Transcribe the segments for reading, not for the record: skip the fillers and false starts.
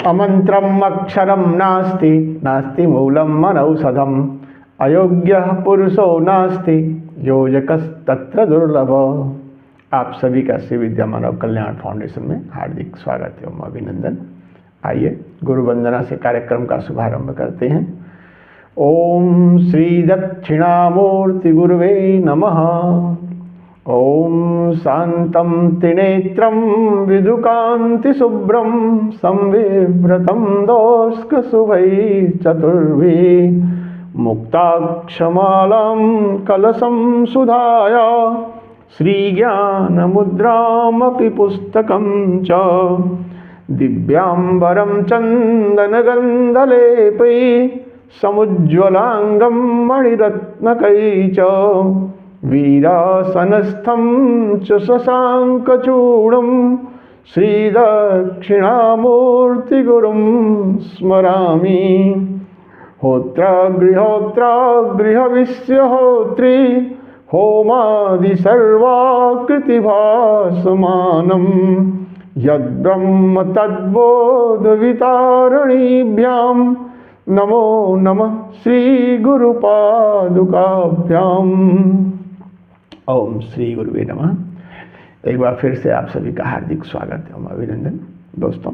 अमंत्रम अक्षरम नास्ति नास्ति मूलम अनौषधम अयोग्यः पुरुषो नास्ति योजकस्तत्र दुर्लभ। आप सभी का श्री विद्या मानव कल्याण फाउंडेशन में हार्दिक स्वागत एवं अभिनंदन। आइए गुरु वंदना से कार्यक्रम का शुभारंभ करते हैं। ओम श्री दक्षिणामूर्ति गुरुवे नमः। ओम शांतं त्रिनेत्रं विदुकांति शुभ्रं संविभ्रतं दोष्कशुभैः चतुर्भिः मुक्ताक्षमालां कलशं सुधाया श्रीज्ञानमुद्रामपि पुस्तकं च दिव्यांबरं चन्दनगन्धलेपैः समुज्ज्वलांगं मणिरत्नकैः च वीरासनस्थं च शशाङ्कचूडं श्रीदक्षिणामूर्तिगुरुं स्मरामि। होत्रागृहोत्रागृहविश्यहोत्री होमादि सर्वाकृतिभासमानं यद्ब्रह्म तद्बोधवितारणीभ्यां नमो नमः श्रीगुरुपादुकाभ्याम्। ओम श्री गुरुवे नमः। एक बार फिर से आप सभी का हार्दिक स्वागत एवं अभिनंदन। दोस्तों,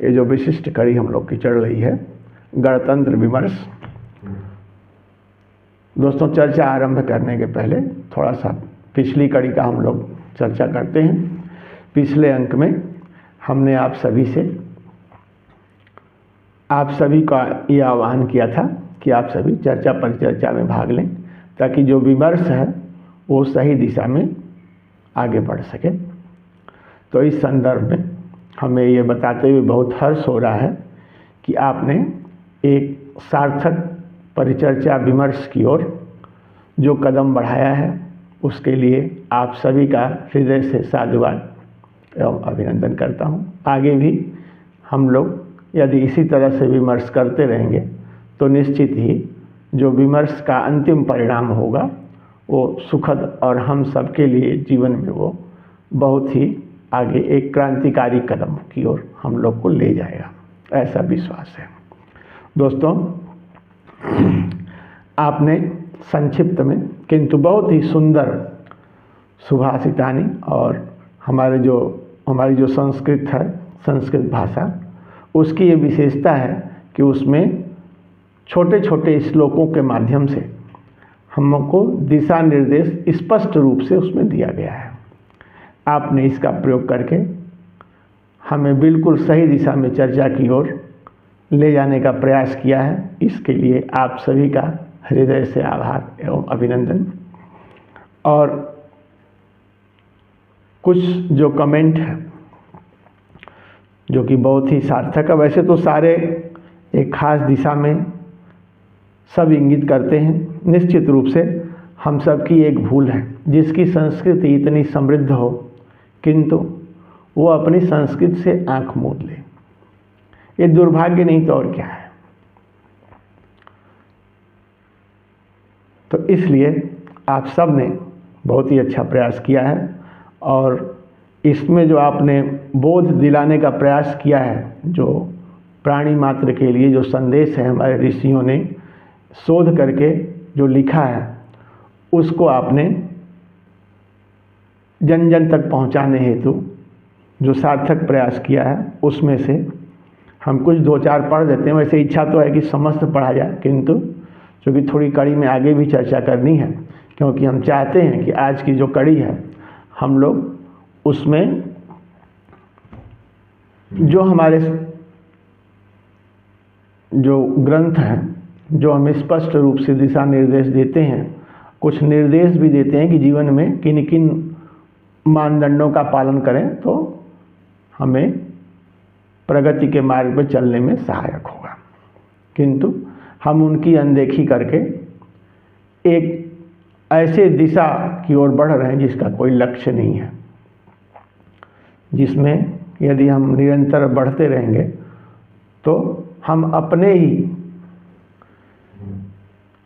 ये जो विशिष्ट कड़ी हम लोग की चल रही है गणतंत्र विमर्श। दोस्तों, चर्चा आरंभ करने के पहले थोड़ा सा पिछली कड़ी का हम लोग चर्चा करते हैं। पिछले अंक में हमने आप सभी का ये आह्वान किया था कि आप सभी चर्चा परिचर्चा में भाग लें ताकि जो विमर्श है वो सही दिशा में आगे बढ़ सके। तो इस संदर्भ में हमें ये बताते हुए बहुत हर्ष हो रहा है कि आपने एक सार्थक परिचर्चा विमर्श की ओर जो कदम बढ़ाया है उसके लिए आप सभी का हृदय से साधुवाद एवं अभिनंदन करता हूँ। आगे भी हम लोग यदि इसी तरह से विमर्श करते रहेंगे तो निश्चित ही जो विमर्श का अंतिम परिणाम होगा वो सुखद और हम सबके लिए जीवन में वो बहुत ही आगे एक क्रांतिकारी कदम की ओर हम लोग को ले जाएगा, ऐसा विश्वास है। दोस्तों, आपने संक्षिप्त में किंतु बहुत ही सुंदर सुभाषितानी और हमारी जो संस्कृत है, संस्कृत भाषा, उसकी ये विशेषता है कि उसमें छोटे छोटे श्लोकों के माध्यम से हमको दिशा निर्देश स्पष्ट रूप से उसमें दिया गया है। आपने इसका प्रयोग करके हमें बिल्कुल सही दिशा में चर्चा की ओर ले जाने का प्रयास किया है। इसके लिए आप सभी का हृदय से आभार एवं अभिनंदन। और कुछ जो कमेंट है जो कि बहुत ही सार्थक है। वैसे तो सारे एक खास दिशा में सब इंगित करते हैं। निश्चित रूप से हम सब की एक भूल है, जिसकी संस्कृति इतनी समृद्ध हो किंतु वो अपनी संस्कृति से आंख मूंद ले। ये दुर्भाग्य नहीं तो और क्या है। तो इसलिए आप सब ने बहुत ही अच्छा प्रयास किया है और इसमें जो आपने बोध दिलाने का प्रयास किया है, जो प्राणी मात्र के लिए जो संदेश है हमारे ऋषियों ने शोध करके जो लिखा है उसको आपने जन जन तक पहुंचाने हेतु जो सार्थक प्रयास किया है उसमें से हम कुछ दो चार पढ़ देते हैं। वैसे इच्छा तो है कि समस्त पढ़ा जाए, किंतु क्योंकि थोड़ी कड़ी में आगे भी चर्चा करनी है, क्योंकि हम चाहते हैं कि आज की जो कड़ी है हम लोग उसमें जो हमारे जो ग्रंथ हैं जो हमें स्पष्ट रूप से दिशा निर्देश देते हैं, कुछ निर्देश भी देते हैं कि जीवन में किन किन मानदंडों का पालन करें तो हमें प्रगति के मार्ग पर चलने में सहायक होगा। किंतु हम उनकी अनदेखी करके एक ऐसे दिशा की ओर बढ़ रहे हैं जिसका कोई लक्ष्य नहीं है, जिसमें यदि हम निरंतर बढ़ते रहेंगे तो हम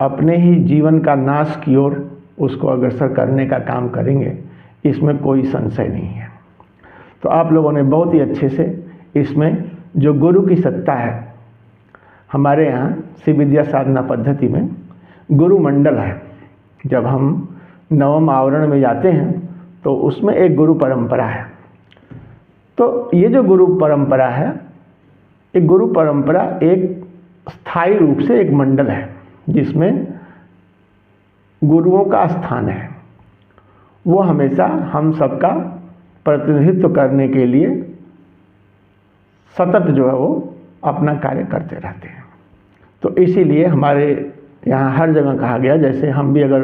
अपने ही जीवन का नाश की ओर उसको अग्रसर करने का काम करेंगे, इसमें कोई संशय नहीं है। तो आप लोगों ने बहुत ही अच्छे से इसमें जो गुरु की सत्ता है, हमारे यहाँ शिव विद्या साधना पद्धति में गुरु मंडल है। जब हम नवम आवरण में जाते हैं तो उसमें एक गुरु परंपरा है। तो ये जो गुरु परंपरा है, एक गुरु परंपरा एक स्थायी रूप से एक मंडल है जिसमें गुरुओं का स्थान है। वो हमेशा हम सबका प्रतिनिधित्व करने के लिए सतत जो है वो अपना कार्य करते रहते हैं। तो इसीलिए हमारे यहाँ हर जगह कहा गया, जैसे हम भी अगर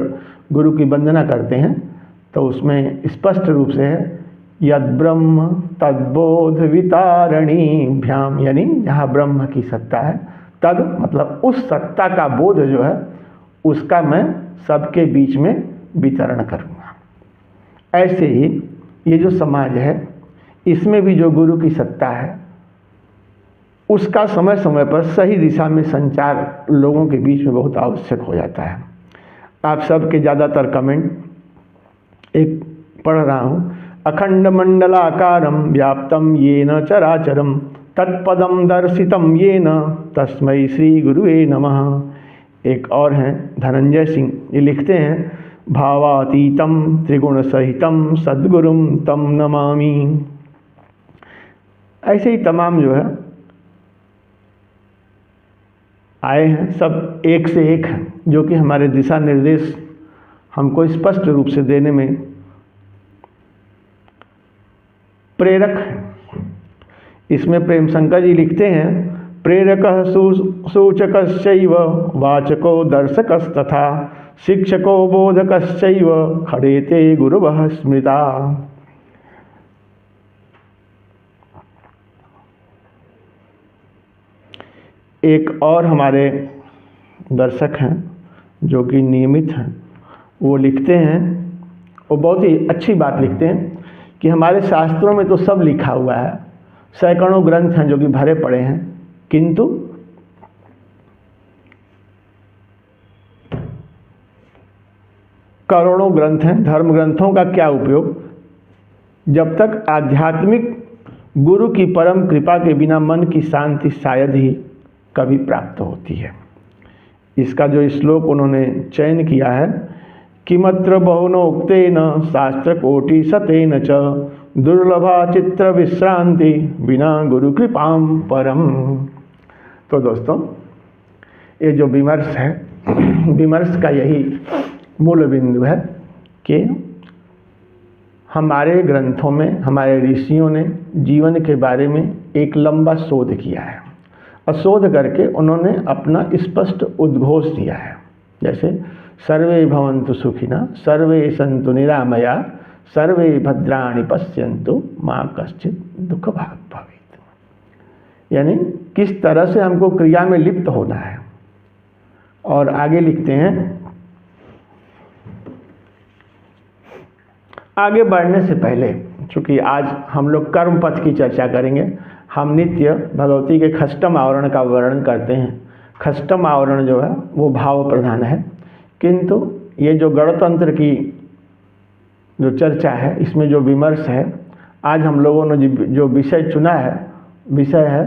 गुरु की वंदना करते हैं तो उसमें स्पष्ट रूप से है यद ब्रह्म तद्बोध वितारणीभ्याम, यानी जहाँ ब्रह्म की सत्ता है, तद मतलब उस सत्ता का बोध जो है उसका मैं सबके बीच में वितरण करूँगा। ऐसे ही ये जो समाज है इसमें भी जो गुरु की सत्ता है उसका समय समय पर सही दिशा में संचार लोगों के बीच में बहुत आवश्यक हो जाता है। आप सबके ज़्यादातर कमेंट एक पढ़ रहा हूँ, अखंड मंडलाकारं व्याप्तं येन चराचरं तत्पदं दर्शितं येन तस्मै श्री गुरुवे नमः। एक और हैं धनंजय सिंह, ये लिखते हैं भावातीतं त्रिगुण सहितं सद्गुरुं तम नमामि। ऐसे ही तमाम जो है आए हैं, सब एक से एक हैं जो कि हमारे दिशा निर्देश हमको स्पष्ट रूप से देने में प्रेरक हैं। इसमें प्रेम शंकर जी लिखते हैं प्रेरकः सूचकश्चैव वाचको दर्शकस्तथा शिक्षको बोधकश्चैव खड़ेते गुरुवः स्मृता। एक और हमारे दर्शक हैं जो कि नियमित हैं, वो लिखते हैं, वो बहुत ही अच्छी बात लिखते हैं कि हमारे शास्त्रों में तो सब लिखा हुआ है, सैकड़ों ग्रंथ हैं जो कि भरे पड़े हैं, किंतु करोड़ों ग्रंथ हैं, धर्म ग्रंथों का क्या उपयोग जब तक आध्यात्मिक गुरु की परम कृपा के बिना मन की शांति शायद ही कभी प्राप्त होती है। इसका जो श्लोक उन्होंने चयन किया है, किमत्र बहुनोक्तेन शास्त्र कोटि सतेन च दुर्लभा चित्र विश्रांति बिना गुरु कृपाम परम। तो दोस्तों, ये जो विमर्श है, विमर्श का यही मूल बिंदु है कि हमारे ग्रंथों में हमारे ऋषियों ने जीवन के बारे में एक लंबा शोध किया है और शोध करके उन्होंने अपना स्पष्ट उद्घोष दिया है। जैसे सर्वे भवन्तु सुखिनः, सर्वे सन्तु निरामया, सर्वे भद्राणि पश्यन्तु मां कश्चित् दुःख भाग् भवेत्। यानी किस तरह से हमको क्रिया में लिप्त होना है। और आगे लिखते हैं, आगे बढ़ने से पहले, चूँकि आज हम लोग कर्म पथ की चर्चा करेंगे, हम नित्य भगवती के खष्टम आवरण का वर्णन करते हैं। खष्टम आवरण जो है वो भाव प्रधान है, किंतु ये जो गणतंत्र की जो चर्चा है, इसमें जो विमर्श है, आज हम लोगों ने जो विषय चुना है, विषय है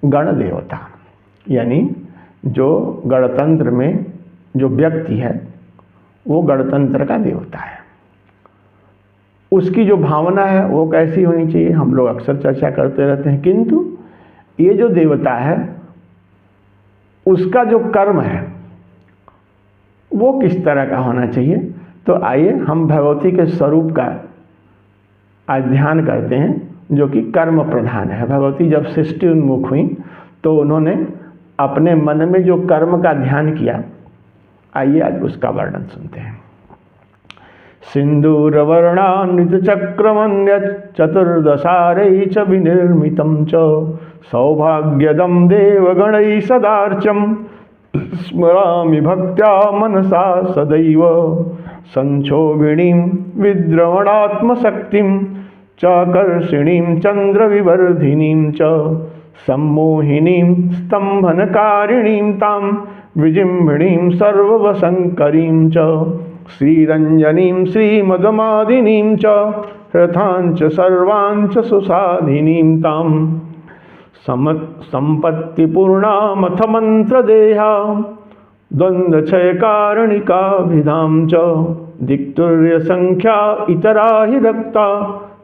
गण देवता। यानी जो गणतंत्र में जो व्यक्ति है वो गणतंत्र का देवता है, उसकी जो भावना है वो कैसी होनी चाहिए, हम लोग अक्सर चर्चा करते रहते हैं। किंतु ये जो देवता है उसका जो कर्म है वो किस तरह का होना चाहिए। तो आइए हम भगवती के स्वरूप का आज ध्यान करते हैं जो कि कर्म प्रधान है। भगवती जब सृष्टि उन्मुख हुई तो उन्होंने अपने मन में जो कर्म का ध्यान किया, आइए आज उसका वर्णन सुनते हैं। सिंदूरवर्णान्वित चक्रमन्य चतुर्दशारै च विनिर्मितं च सौभाग्यदं देवगणैः सदार्चं स्मरामि भक्त्या मनसा सदैव संक्षोभिणीं विद्रवणात्मशक्तिं चाकर्षिणीं चन्द्रविवर्धिनीं च सम्मोहिनीं स्तम्भनकारिणीं तां विजिम्भिणीं सर्ववशङ्करीं च श्रीरञ्जनीं श्रीमदमादिनीं च रथाञ्च सर्वाञ्च सुसाधिनीं तां संपत्तिपूर्णामथ मंत्रदेहा द्वन्द्वक्षयकारणिकाभिधां च दिक्तुर्यसंख्या इतरा हि रक्ता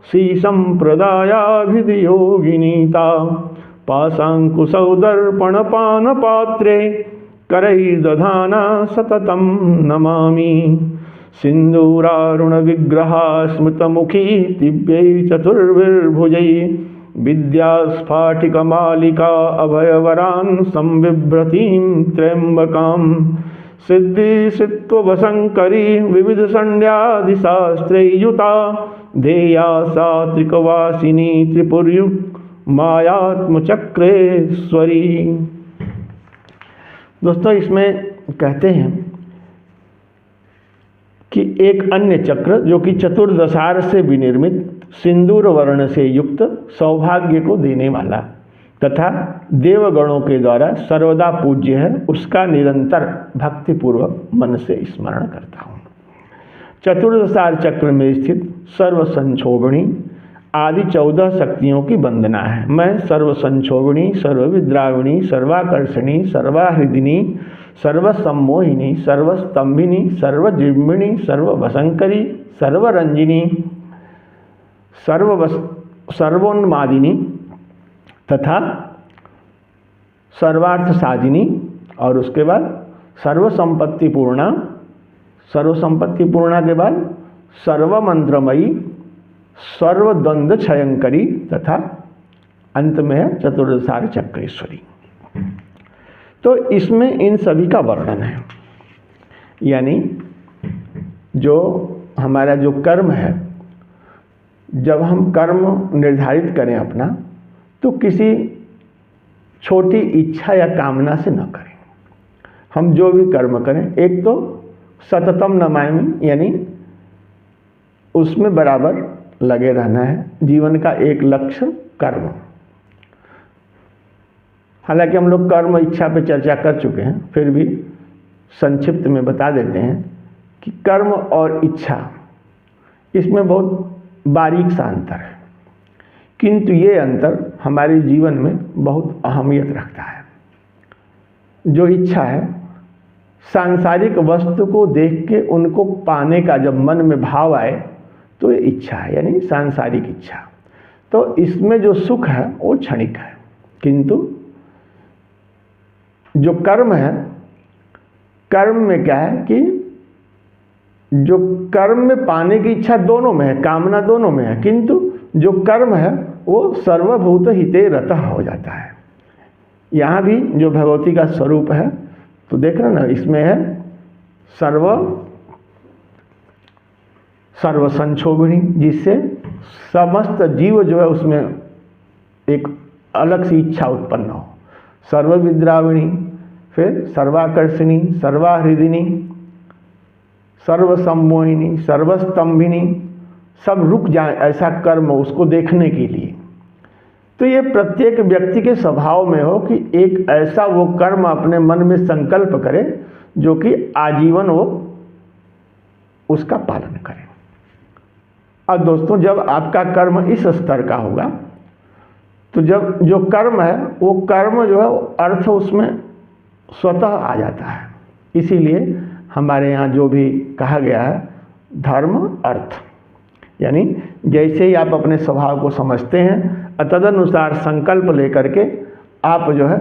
श्रीसम्प्रदायाभिधियोगिनीता पाशाङ्कुशौ दर्पणपानपात्रे करैर्दधाना सततं नमामि सिन्दूरारुणविग्रहा स्मृतमुखी दिव्यै चतुर्भिर्भुजै विद्यास्फाटिकमालिका अभयवरान् संबिभ्रतीं त्र्यम्बकां सिद्धिसित्त्ववशङ्करी विविधसंज्ञादिशास्त्रैर्युता ध्येया सात्विकवासिनी त्रिपुर्यु मायात्मचक्रेश्वरी। दोस्तों, इसमें कहते हैं कि एक अन्य चक्र जो कि चतुर्दशार से विनिर्मित सिंदूर वर्ण से युक्त सौभाग्य को देने वाला तथा देवगणों के द्वारा सर्वदा पूज्य है, उसका निरंतर भक्तिपूर्वक मन से स्मरण करता हूँ। चतुर्दशार चक्र में स्थित सर्व संक्षोभणी आदि 14 शक्तियों की वंदना है। मैं सर्व संक्षोभणी, सर्वविद्राविणी, सर्वाकर्षणी, सर्वाहृदिनी, सर्वसम्मोहिनी, सर्वस्तंभिनी, सर्वजिह्विणी, सर्ववशंकरी, सर्वरंजिनी, सर्वोन्मादिनी तथा सर्वार्थ साधिनी और उसके बाद सर्वसंपत्ति पूर्णा के बाद सर्वमंत्रमयी, सर्वद्वंद्व क्षयंकरी तथा अंत में है चतुर्दशार चक्रेश्वरी। तो इसमें इन सभी का वर्णन है, यानी जो हमारा जो कर्म है, जब हम कर्म निर्धारित करें अपना, तो किसी छोटी इच्छा या कामना से न करें। हम जो भी कर्म करें, एक तो सततम नमामि, यानी उसमें बराबर लगे रहना है। जीवन का एक लक्ष्य कर्म। हालांकि हम लोग कर्म इच्छा पे चर्चा कर चुके हैं, फिर भी संक्षिप्त में बता देते हैं कि कर्म और इच्छा इसमें बहुत बारीक सा अंतर है, किंतु ये अंतर हमारे जीवन में बहुत अहमियत रखता है। जो इच्छा है, सांसारिक वस्तु को देख के उनको पाने का जब मन में भाव आए तो ये इच्छा है, यानी सांसारिक इच्छा। तो इसमें जो सुख है वो क्षणिक है, किंतु जो कर्म है, कर्म में क्या है कि जो कर्म में पाने की इच्छा दोनों में है, कामना दोनों में है, किंतु जो कर्म है वो सर्वभूत हिते रतः हो जाता है। यहाँ भी जो भगवती का स्वरूप है, तो देख रहे ना, इसमें है सर्व संक्षोभणी, जिससे समस्त जीव जो है उसमें एक अलग सी इच्छा उत्पन्न हो। सर्वविद्राविणी, फिर सर्वाकर्षणी, सर्वाहृदिनी, सर्वसम्मोहिनी, सर्वस्तंभिनी, सब रुक जाए ऐसा कर्म उसको देखने के लिए। तो ये प्रत्येक व्यक्ति के स्वभाव में हो कि एक ऐसा वो कर्म अपने मन में संकल्प करे जो कि आजीवन वो उसका पालन करे। और दोस्तों, जब आपका कर्म इस स्तर का होगा, तो जब जो कर्म है वो कर्म जो है अर्थ उसमें स्वतः आ जाता है। इसीलिए हमारे यहाँ जो भी कहा गया है, धर्म अर्थ, यानी जैसे ही आप अपने स्वभाव को समझते हैं, तदनुसार संकल्प लेकर के आप जो है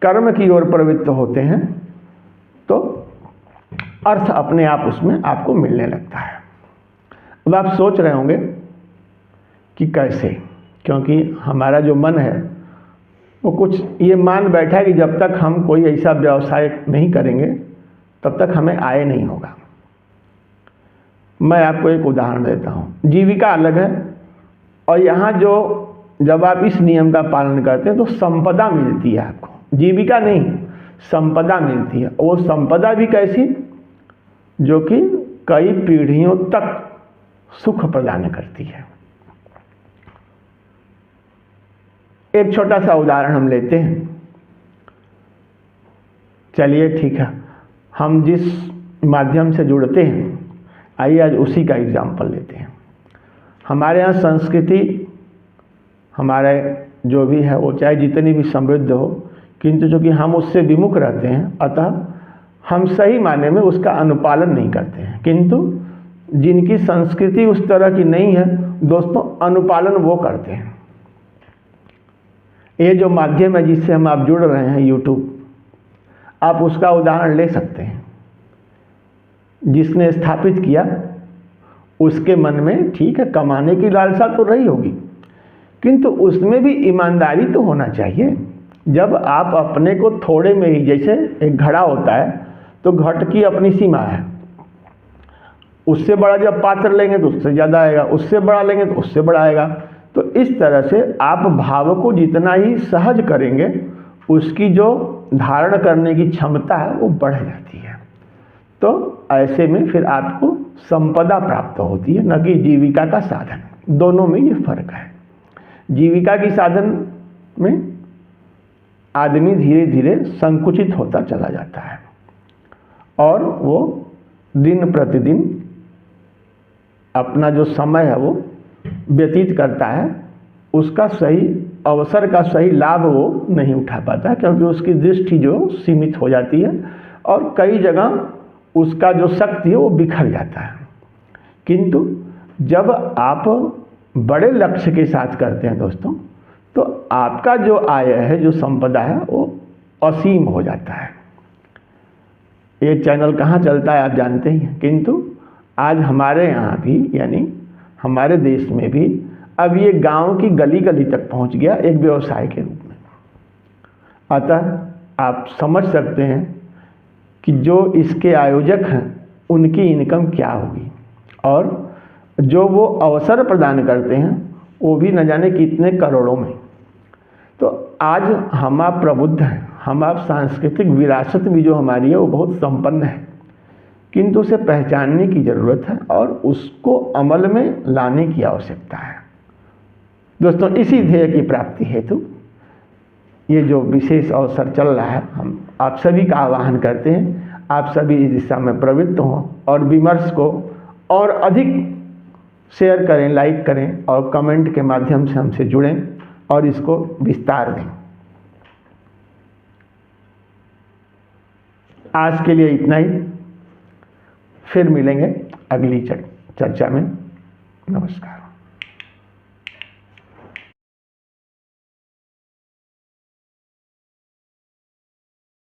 कर्म की ओर प्रवृत्त होते हैं, तो अर्थ अपने आप उसमें आपको मिलने लगता है। अब आप सोच रहे होंगे कि कैसे, क्योंकि हमारा जो मन है वो कुछ ये मान बैठा है कि जब तक हम कोई ऐसा व्यवसाय नहीं करेंगे तब तक हमें आय नहीं होगा। मैं आपको एक उदाहरण देता हूँ। जीविका अलग है, और यहाँ जो जब आप इस नियम का पालन करते हैं तो संपदा मिलती है आपको, जीविका नहीं, संपदा मिलती है। वो संपदा भी कैसी, जो कि कई पीढ़ियों तक सुख प्रदान करती है। एक छोटा सा उदाहरण हम लेते हैं। चलिए ठीक है, हम जिस माध्यम से जुड़ते हैं, आइए आज उसी का एग्जाम्पल लेते हैं। हमारे यहाँ संस्कृति, हमारे जो भी है वो चाहे जितनी भी समृद्ध हो, किंतु चूँकि हम उससे विमुख रहते हैं, अतः हम सही मायने में उसका अनुपालन नहीं करते हैं। किंतु जिनकी संस्कृति उस तरह की नहीं है दोस्तों, अनुपालन वो करते हैं। ये जो माध्यम है जिससे आप जुड़ रहे हैं यूट्यूब, आप उसका उदाहरण ले सकते हैं। जिसने स्थापित किया उसके मन में ठीक है कमाने की लालसा तो रही होगी, किंतु उसमें भी ईमानदारी तो होना चाहिए। जब आप अपने को थोड़े में ही, जैसे एक घड़ा होता है तो घट की अपनी सीमा है, उससे बड़ा जब पात्र लेंगे तो उससे ज़्यादा आएगा, उससे बड़ा लेंगे तो उससे बड़ा आएगा। तो इस तरह से आप भाव को जितना ही सहज करेंगे उसकी जो धारण करने की क्षमता है वो बढ़ जाती है। तो ऐसे में फिर आपको संपदा प्राप्त होती है, न कि जीविका का साधन। दोनों में ये फर्क है। जीविका की साधन में आदमी धीरे धीरे संकुचित होता चला जाता है और वो दिन प्रतिदिन अपना जो समय है वो व्यतीत करता है, उसका सही अवसर का सही लाभ वो नहीं उठा पाता है, क्योंकि उसकी दृष्टि जो सीमित हो जाती है और कई जगह उसका जो शक्ति है वो बिखर जाता है। किंतु जब आप बड़े लक्ष्य के साथ करते हैं दोस्तों, तो आपका जो आय है, जो संपदा है, वो असीम हो जाता है। ये चैनल कहाँ चलता है आप जानते ही हैं, किंतु आज हमारे यहाँ भी, यानी हमारे देश में भी अब ये गांव की गली गली तक पहुँच गया एक व्यवसाय के रूप में। अतः आप समझ सकते हैं कि जो इसके आयोजक हैं उनकी इनकम क्या होगी, और जो वो अवसर प्रदान करते हैं वो भी न जाने कितने करोड़ों में। तो आज हम आप प्रबुद्ध हैं, हम आप सांस्कृतिक विरासत भी जो हमारी है वो बहुत संपन्न है, किंतु उसे पहचानने की ज़रूरत है और उसको अमल में लाने की आवश्यकता है। दोस्तों, इसी ध्येय की प्राप्ति हेतु ये जो विशेष अवसर चल रहा है, हम आप सभी का आह्वान करते हैं, आप सभी इस दिशा में प्रवृत्त हों और विमर्श को और अधिक शेयर करें, लाइक करें और कमेंट के माध्यम से हमसे जुड़ें और इसको विस्तार दें। आज के लिए इतना ही, फिर मिलेंगे अगली चर्चा में। नमस्कार।